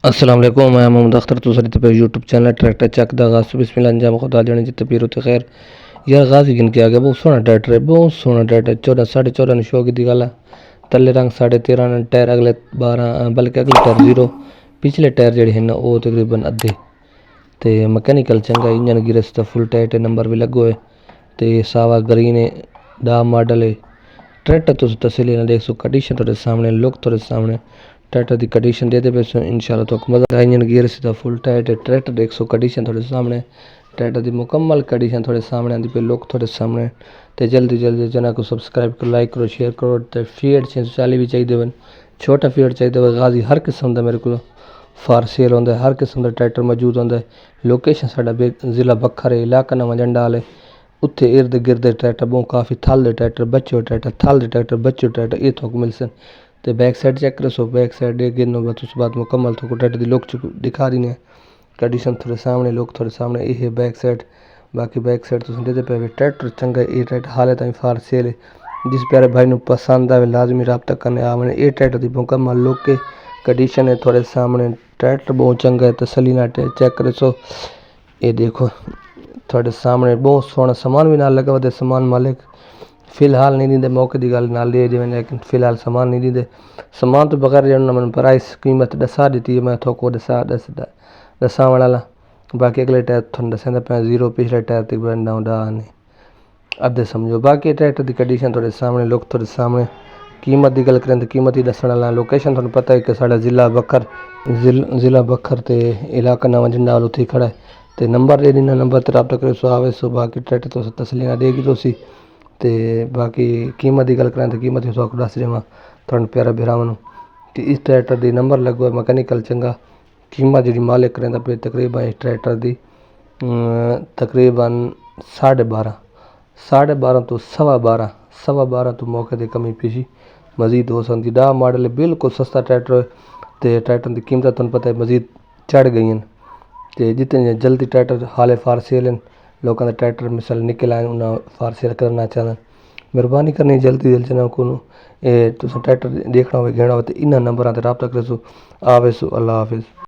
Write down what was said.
अस्सलाम वालेकुम, मैं मोहम्मद अख्तर तुसरी पे यूट्यूब चैनल ट्रैक्टर चक दा गास बिस्मिल्लाह अंजाम खुदा जाने जित पीर उते खैर यार गाजी गिन के आ गया। बहुत सोहना ट्रैक्टर है, बहुत सोहना ट्रैक्टर। 14 14.5 शो की गल है। तले रंग 13.5 टायर अगले 12 बल्कि अगले टायर 0 पिछले टायर जेडे हैं वो तकरीबन अद्धे ते मैकेनिकल चंगा इंजन गिरस दा फुल टाइट नंबर भी लगो है ते सावा ग्रीन है डा मॉडल है। ट्रैक्टर तुम तसली ना देख सो, कंडीशन थोड़े सामने, लुक थोड़े सामने। ट्रैक्टर की कंडीशन दे पे सो इंशाल्लाह तो मजा। इंजन गियर सीधा फुल टाइट है। ट्रैक्टर देख सो, कंडीशन थोड़े सामने। ट्रैक्टर की मुकम्मल कंडीशन थोड़े सामने आती पे, लुक थोड़े सामने। तो जल्दी जल्दी चैनल को सब्सक्राइब करो, लाइक करो, शेयर करो। तो फीड 640 भी चाहिए वन, छोटा फीड चाहिए वन गाजी हर किस्म का मेरे को फार सेल होंगे। हर किस्म का ट्रैक्टर मौजूद होंगे। लोकेशन साडा जिला बखर है, इलाका नवा जंडाल है। उत्थे इर्द गिर्द ट्रैक्टर बहुत काफ़ी थल दे ट्रैक्टर, बच्चे ट्रैक्टर, थल दे ट्रैक्टर, बच्चे ट्रैक्टर ये थोक मिल सन। तो बैक साइड चेक करो सो, बैक साइड गिरनो बस उस बाद मुकम्मल थोक ट्रैक्टर की लुक दिखा रही है। कंडीशन थोड़े सामने, लुक थोड़े सामने, ये है बैक साइड। बाकी बैक साइड तुम देते पे ट्रैक्टर चंगा, ये ट्रैक्टर हाले ताईं फार सेल है। जिस प्यारे भाई ने पसंद आए लाजमी रब्ता करने आवे। ये ट्रैक्टर की मुकम्मल लुक है, कंडीशन है थोड़े सामने। ट्रैक्टर बहुत चंगा है, तसली ना चेक करे सो। ये देखो थोड़े सामने बहुत सोहना सामान भी नाल लगा हुआ। सामान मालिक फिलहाल नहीं देंगे, मौके की गल नाल दे देवें, लेकिन फिलहाल सामान नहीं देंगे। सामान तो बगैर जो मैंने प्राइस कीमत दसा दी है, मैं थोको दसावन वाला। बाकी अगले टायर थोड़ा दसा पे 0 पिछले टायर तक बंदा नहीं अद्धे समझो। बाकी ट्रैक्टर की कंडीशन थोड़े सामने, लुक थोड़े सामने। कीमत की गल करें तो कीमत ही दसण वाला। लोकेशन थोड़ा पता है कि साढ़ा जिला बखर, जिला बखर तो इलाका नवा जंडाल उत्थे खड़ा है। तो नंबर दे देना, नंबर पर रब्ता करो सो आवे सो। बाकी ट्रैक्टर तो तसली ना देगी तुसी। तो बाकी कीमत की गल करें तो कीमत ही सौ दस देव थोड़ा प्यारा भरावान कि इस ट्रैक्टर की नंबर लगो है, मैकेनिकल चंगा। कीमत जी मालिक करें पे तकरीबन इस ट्रैक्टर की तकरीबन 12.5 12.5 तो 12.5 तो मौके की कमी पीछी मजीद हो सकती। डा मॉडल है, बिल्कुल सस्ता ट्रैक्टर। तो ट्रैक्टर की कीमत तुम पता है मजीद चढ़ गई हैं। तो जितने जल्दी ट्रैक्टर हाले फार सेल हैं, लोगों का ट्रैक्टर मिसल निकल आए उन्हें फार सेल करना चाहते। मेहरबानी करनी जल्दी जल्दी चैनल को तुम ट्रैक्टर देखना हो घेना हो तो इन्होंने नंबर पर रब्ता करो सो आवे सो। अल्लाह हाफिज़।